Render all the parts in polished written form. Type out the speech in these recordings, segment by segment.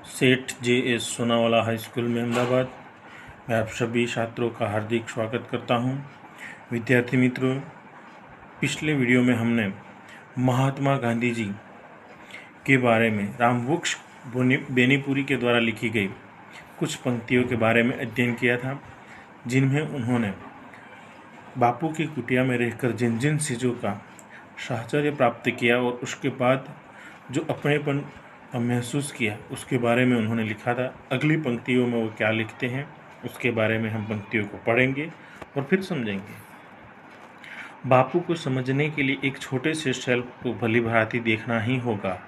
सेठ JS. Sonawala high school में अहमदाबाद। मैं आप सभी छात्रों का हार्दिक स्वागत करता हूं। विद्यार्थी मित्रों, पिछले वीडियो में हमने महात्मा गांधी जी के बारे में रामवृक्ष बेनीपुरी के द्वारा लिखी गई कुछ पंक्तियों के बारे में अध्ययन किया था, जिनमें उन्होंने बापू की कुटिया में रहकर जिन जिन चीज़ों का साहचर्य प्राप्त किया और उसके बाद जो अपनेपन महसूस किया उसके बारे में उन्होंने लिखा था। अगली पंक्तियों में वो क्या लिखते हैं उसके बारे में हम पंक्तियों को पढ़ेंगे और फिर समझेंगे। बापू को समझने के लिए एक छोटे से शेल्फ को भली भांति देखना ही होगा।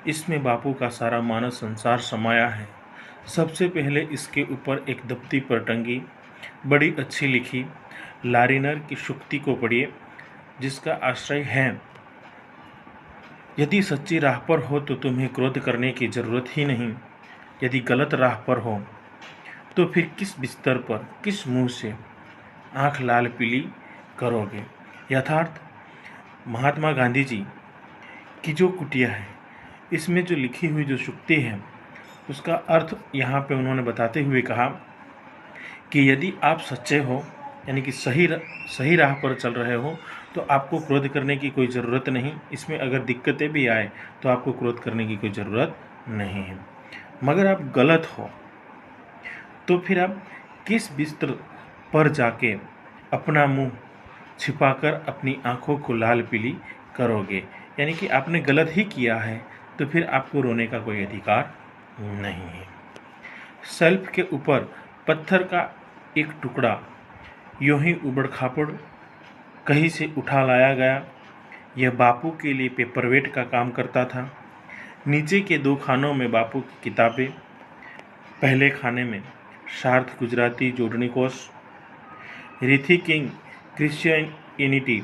इसमें बापू का सारा मानव संसार समाया है। सबसे पहले इसके ऊपर एक दफ्ती पर टंगी बड़ी अच्छी लिखी लारिनर की शुक्ति को पढ़िए, जिसका आश्रय है, यदि सच्ची राह पर हो तो तुम्हें क्रोध करने की जरूरत ही नहीं। यदि गलत राह पर हो तो फिर किस बिस्तर पर किस मुंह से आंख लाल पीली करोगे। यथार्थ महात्मा गांधी जी की जो कुटिया है, इसमें जो लिखी हुई जो शुक्ति है, उसका अर्थ यहाँ पे उन्होंने बताते हुए कहा कि यदि आप सच्चे हो, यानी कि सही राह पर चल रहे हो, तो आपको क्रोध करने की कोई ज़रूरत नहीं। इसमें अगर दिक्कतें भी आए तो आपको क्रोध करने की कोई ज़रूरत नहीं है। मगर आप गलत हो तो फिर आप किस बिस्तर पर जाके अपना मुंह छिपाकर अपनी आंखों को लाल पीली करोगे। यानी कि आपने गलत ही किया है तो फिर आपको रोने का कोई अधिकार नहीं है। शेल्फ के ऊपर पत्थर का एक टुकड़ा यूं ही उबड़ खाबड़ कहीं से उठा लाया गया। यह बापू के लिए पेपरवेट का काम करता था। नीचे के दो खानों में बापू की किताबें। पहले खाने में सार्थ गुजराती जोड़नी कोश, रिथी किंग क्रिश्चियनिटी,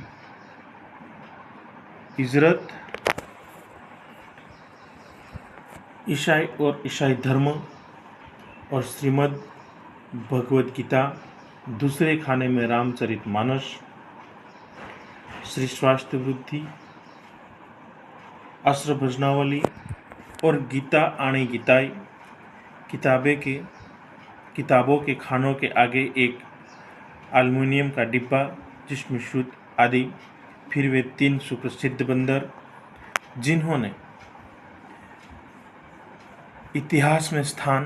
इजरत ईसाई और ईसाई धर्म और श्रीमद् भगवद गीता। दूसरे खाने में रामचरितमानस, श्री स्वास्थ्य वृद्धि, अश्र भजनावली और गीता आणी गीताई। किताबों के खानों के आगे एक एल्युमिनियम का डिब्बा जिसमें शुद्ध आदि। फिर वे तीन सुप्रसिद्ध बंदर जिन्होंने इतिहास में स्थान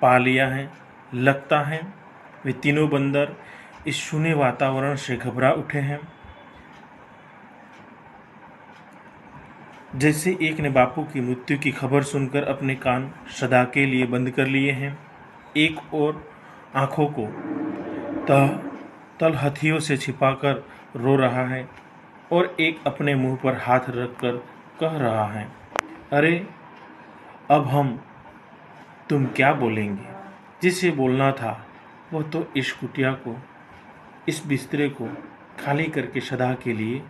पा लिया है। लगता है वे तीनों बंदर इस शून्य वातावरण से घबरा उठे हैं, जैसे एक ने बापू की मृत्यु की खबर सुनकर अपने कान सदा के लिए बंद कर लिए हैं। एक और आंखों को तलहथियों से छिपाकर रो रहा है और एक अपने मुंह पर हाथ रखकर कह रहा है, अरे अब तुम क्या बोलेंगे। जिसे बोलना था वह तो इस कुटिया को, इस बिस्तरे को खाली करके सदा के लिए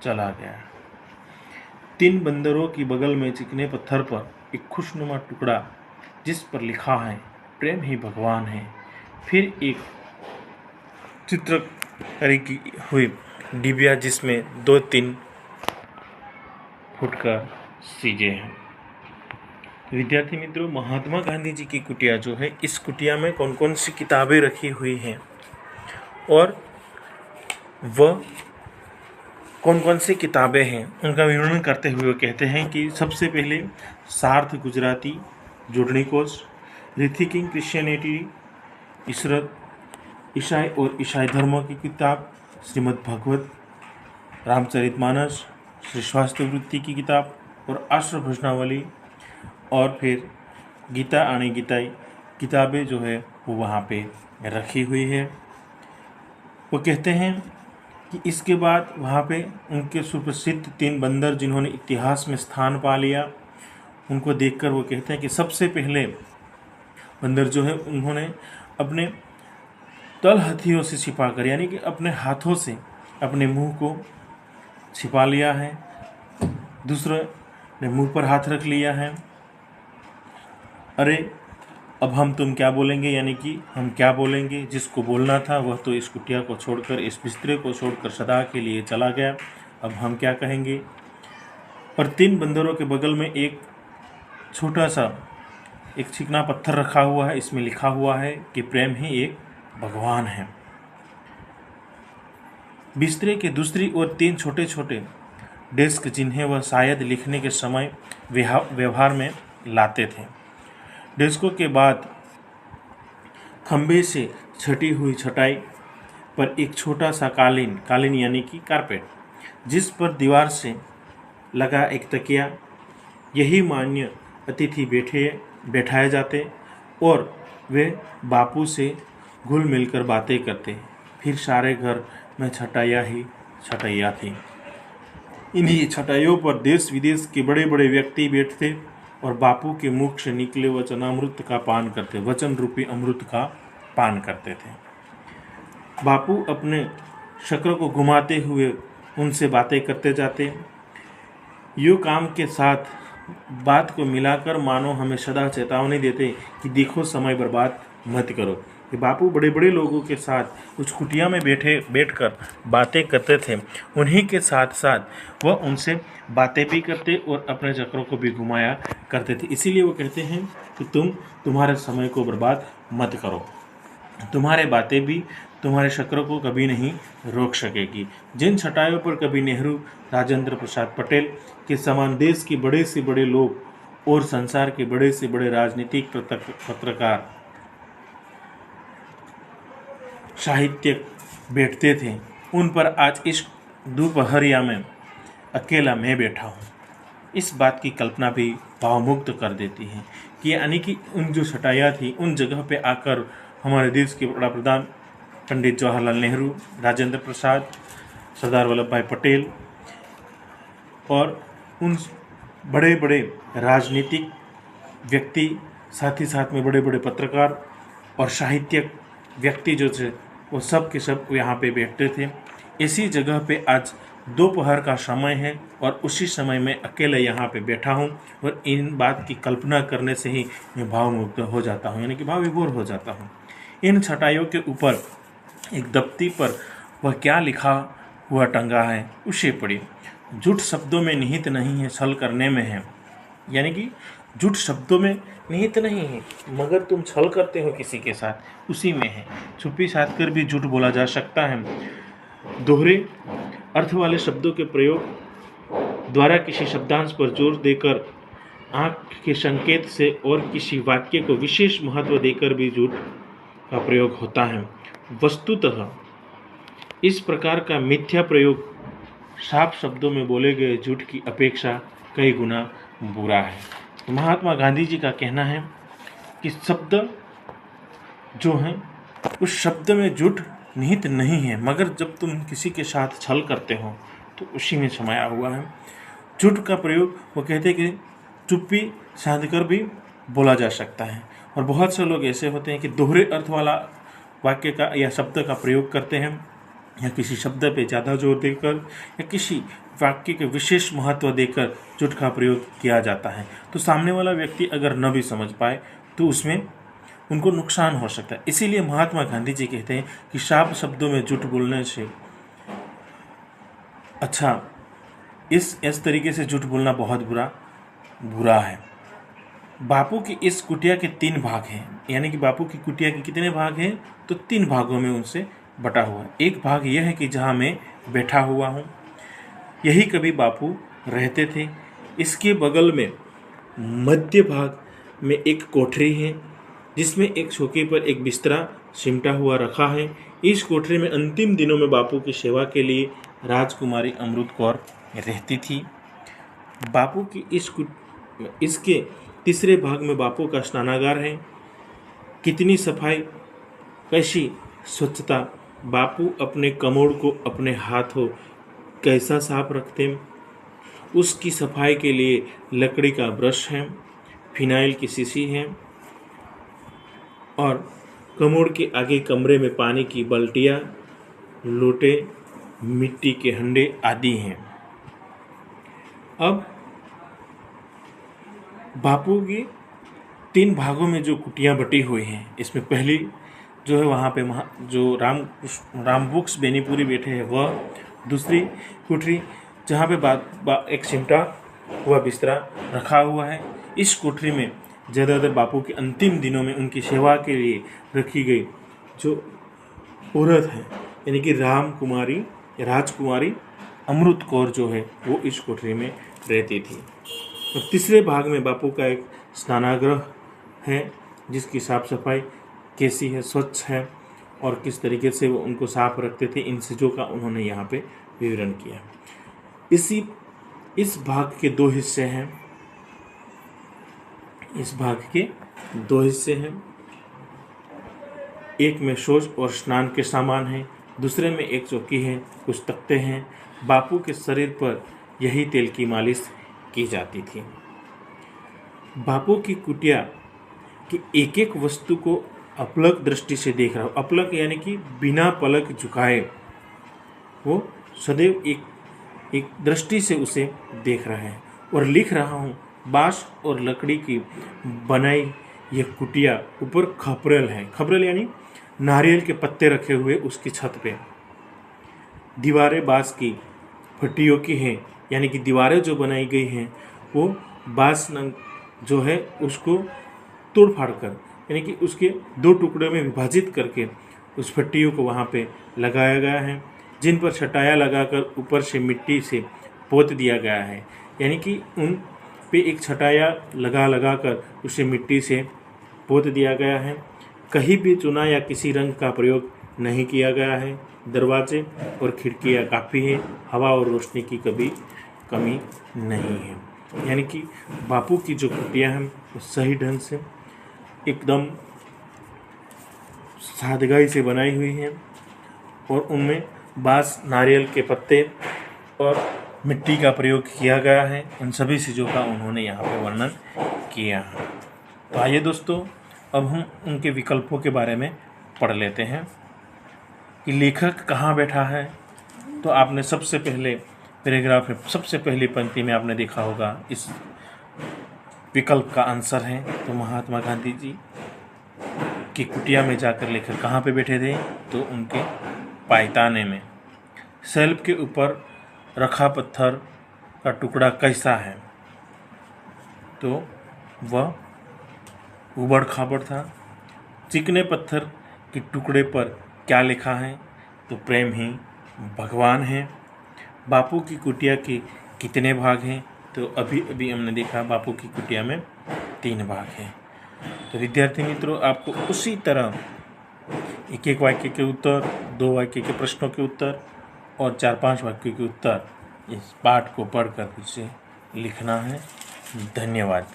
चला गया। तीन बंदरों की बगल में चिकने पत्थर पर एक खुशनुमा टुकड़ा जिस पर लिखा है, प्रेम ही भगवान है। फिर एक चित्रकारी की हुई डिबिया जिसमें 2-3 फुट का चीजें हैं। विद्यार्थी मित्रों, महात्मा गांधी जी की कुटिया जो है, इस कुटिया में कौन कौन सी किताबें रखी हुई हैं और वह कौन कौन सी किताबें हैं उनका विवरण करते हुए कहते हैं कि सबसे पहले सार्थ गुजराती जोड़नी कोश, रिथी किंग क्रिश्चियनिटी, इशरत ईसाई और ईसाई धर्मों की किताब, श्रीमद् भगवत, रामचरितमानस, श्री स्वास्थ्य वृत्ति की किताब और अश्र भजनावली, और फिर गीता आणी गीताई किताबें जो है वो वहाँ पे रखी हुई है। वो कहते हैं कि इसके बाद वहाँ पे उनके सुप्रसिद्ध 3 बंदर जिन्होंने इतिहास में स्थान पा लिया, उनको देखकर वो कहते हैं कि सबसे पहले बंदर जो है उन्होंने अपने तलहथियों से छिपाकर, यानी कि अपने हाथों से अपने मुंह को छिपा लिया है। दूसरे ने मुंह पर हाथ रख लिया है। अरे अब तुम क्या बोलेंगे, यानी कि हम क्या बोलेंगे। जिसको बोलना था वह तो इस कुटिया को छोड़कर, इस बिस्तरे को छोड़कर सदा के लिए चला गया, अब हम क्या कहेंगे। और 3 बंदरों के बगल में एक छोटा सा एक चिकना पत्थर रखा हुआ है, इसमें लिखा हुआ है कि प्रेम ही एक भगवान है। बिस्तरे के दूसरी ओर 3 छोटे छोटे डेस्क जिन्हें वह शायद लिखने के समय व्यवहार में लाते थे। डेस्कों के बाद खंबे से छटी हुई छटाई पर एक छोटा सा कालीन यानी कि कारपेट, जिस पर दीवार से लगा एक तकिया, यही मान्य अतिथि बैठाए जाते और वे बापू से घुल मिलकर बातें करते। फिर सारे घर में छटाइयाँ ही छटाइयाँ थी। इन्हीं छटाइयों पर देश विदेश के बड़े बड़े व्यक्ति बैठते और बापू के मुख से निकले वचन रूपी अमृत का पान करते थे। बापू अपने शक्र को घुमाते हुए उनसे बातें करते जाते, यूँ काम के साथ बात को मिलाकर मानो हमें सदा चेतावनी देते कि देखो समय बर्बाद मत करो। कि बापू बड़े बड़े लोगों के साथ उस कुटिया में बैठकर बातें करते थे, उन्हीं के साथ साथ वह उनसे बातें भी करते और अपने चक्रों को भी घुमाया करते थे। इसीलिए वो कहते हैं कि तुम्हारे समय को बर्बाद मत करो, तुम्हारे बातें भी तुम्हारे चक्रों को कभी नहीं रोक सकेगी। जिन छटाइयों पर कभी नेहरू, राजेंद्र प्रसाद पटेल के समान देश के बड़े से बड़े लोग और संसार के बड़े से बड़े राजनीतिक पत्रकार, साहित्यक बैठते थे, उन पर आज इस दोपहरिया में अकेला मैं बैठा हूँ। इस बात की कल्पना भी भावमुक्त कर देती है कि यानी कि उन जो छटाइयाँ थी, उन जगह पे आकर हमारे देश के बड़ा प्रधान पंडित जवाहरलाल नेहरू, राजेंद्र प्रसाद, सरदार वल्लभ भाई पटेल और उन बड़े बड़े राजनीतिक व्यक्ति, साथ ही साथ में बड़े बड़े पत्रकार और साहित्यक व्यक्ति जो थे, वो सब के सब यहाँ पे बैठते थे। इसी जगह पे आज दोपहर का समय है और उसी समय में अकेले यहाँ पे बैठा हूँ और इन बात की कल्पना करने से ही मैं भावमुक्त हो जाता हूँ, यानी कि भाव विभोर हो जाता हूँ। इन छटाइयों के ऊपर एक दफ्ती पर वह क्या लिखा हुआ टंगा है, उसे पढ़िए। झूठ शब्दों में निहित नहीं है, छल करने में है। यानी कि झूठ शब्दों में निहित नहीं है, मगर तुम छल करते हो किसी के साथ, उसी में है। छुपी साध कर भी झूठ बोला जा सकता है। दोहरे अर्थ वाले शब्दों के प्रयोग द्वारा किसी शब्दांश पर जोर देकर, आँख के संकेत से और किसी वाक्य को विशेष महत्व देकर भी झूठ का प्रयोग होता है। वस्तुतः इस प्रकार का मिथ्या प्रयोग साफ शब्दों में बोले गए झूठ की अपेक्षा कई गुना बुरा है। महात्मा गांधी जी का कहना है कि शब्द जो है, उस शब्द में झूठ निहित नहीं है, मगर जब तुम किसी के साथ छल करते हो तो उसी में समाया हुआ है। झूठ का प्रयोग वो कहते हैं कि चुप्पी साध कर भी बोला जा सकता है। और बहुत से लोग ऐसे होते हैं कि दोहरे अर्थ वाला वाक्य का या शब्द का प्रयोग करते हैं, या किसी शब्द पे ज़्यादा जोर देकर या किसी वाक्य के विशेष महत्व देकर झूठ का प्रयोग किया जाता है। तो सामने वाला व्यक्ति अगर न भी समझ पाए तो उसमें उनको नुकसान हो सकता है। इसीलिए महात्मा गांधी जी कहते हैं कि साफ शब्दों में झूठ बोलने से अच्छा इस तरीके से झूठ बोलना बहुत बुरा है। बापू की इस कुटिया के 3 भाग हैं, यानी कि बापू की कुटिया के कितने भाग हैं, तो 3 भागों में उनसे बटा हुआ है। एक भाग यह है कि जहाँ मैं बैठा हुआ हूँ, यही कभी बापू रहते थे। इसके बगल में मध्य भाग में एक कोठरी है, जिसमें एक चौकी पर एक बिस्तरा सिमटा हुआ रखा है। इस कोठरी में अंतिम दिनों में बापू की सेवा के लिए राजकुमारी अमृत कौर रहती थी। बापू की इसके तीसरे भाग में बापू का स्नानागार है। कितनी सफाई, कैसी स्वच्छता, बापू अपने कमोड को अपने हाथों कैसा साफ रखते। उसकी सफाई के लिए लकड़ी का ब्रश है, फिनाइल की शीशी है और कमोड के आगे कमरे में पानी की बाल्टियाँ, लोटे, मिट्टी के हंडे आदि हैं। अब बापू की 3 भागों में जो कुटियाँ बटी हुई हैं, इसमें पहली जो है वहाँ पे जो रामबुक्स बेनीपुरी बैठे हैं वह, दूसरी कोठरी जहाँ पे एक सिमटा हुआ बिस्तरा रखा हुआ है। इस कोठरी में ज़्यादातर बापू के अंतिम दिनों में उनकी सेवा के लिए रखी गई जो औरत है, यानी कि राजकुमारी अमृत कौर जो है वो इस कोठरी में रहती थी। और तीसरे भाग में बापू का एक स्नानागृह है जिसकी साफ सफाई कैसी है, स्वच्छ है और किस तरीके से वो उनको साफ रखते थे, इन चीज़ों का उन्होंने यहाँ पे विवरण किया। इस भाग के दो हिस्से हैं। इस भाग के दो हिस्से हैं। एक में शौच और स्नान के सामान हैं, दूसरे में एक चौकी है, कुछ तख्ते हैं। बापू के शरीर पर यही तेल की मालिश की जाती थी। बापू की कुटिया की एक एक वस्तु को अपलक दृष्टि से देख रहा हूँ। अपलक यानी कि बिना पलक झुकाए वो सदैव एक दृष्टि से उसे देख रहा है और लिख रहा हूँ। बांस और लकड़ी की बनाई यह कुटिया ऊपर खपरेल है। खपरेल यानी नारियल के पत्ते रखे हुए उसकी छत पे। दीवारें बांस की फट्टियों की हैं, यानी कि दीवारें जो बनाई गई हैं वो बांस जो है उसको तोड़ फाड़ कर, यानी कि उसके दो टुकड़े में विभाजित करके उस फट्टियों को वहाँ पे लगाया गया है, जिन पर छटाया लगाकर ऊपर से मिट्टी से पोत दिया गया है। यानी कि उन पे एक छटाया लगा कर उसे मिट्टी से पोत दिया गया है। कहीं भी चुना या किसी रंग का प्रयोग नहीं किया गया है। दरवाजे और खिड़कियाँ काफ़ी हैं, हवा और रोशनी की कभी कमी नहीं है। यानी कि बापू की जो कुटिया है वो सही ढंग से एकदम सादगाई से बनाई हुई है और उनमें बांस, नारियल के पत्ते और मिट्टी का प्रयोग किया गया है। उन सभी चीज़ों का उन्होंने यहाँ पे वर्णन किया है। तो आइए दोस्तों, अब हम उनके विकल्पों के बारे में पढ़ लेते हैं कि लेखक कहाँ बैठा है। तो आपने सबसे पहले पैराग्राफ में सबसे पहली पंक्ति में आपने देखा होगा इस विकल्प का आंसर है। तो महात्मा गांधी जी की कुटिया में जाकर लेखक कहाँ पे बैठे थे, तो उनके पायताने में। शेल्फ के ऊपर रखा पत्थर का टुकड़ा कैसा है, तो वह उबड़ खाबड़ था। चिकने पत्थर के टुकड़े पर क्या लिखा है, तो प्रेम ही भगवान है। बापू की कुटिया के कितने भाग हैं, तो अभी हमने देखा बापू की कुटिया में 3 भाग हैं। तो विद्यार्थी मित्रों, आपको उसी तरह एक एक वाक्य के उत्तर, 2 वाक्य के प्रश्नों के उत्तर और 4-5 वाक्यों के उत्तर इस पाठ को पढ़कर इसे लिखना है। धन्यवाद।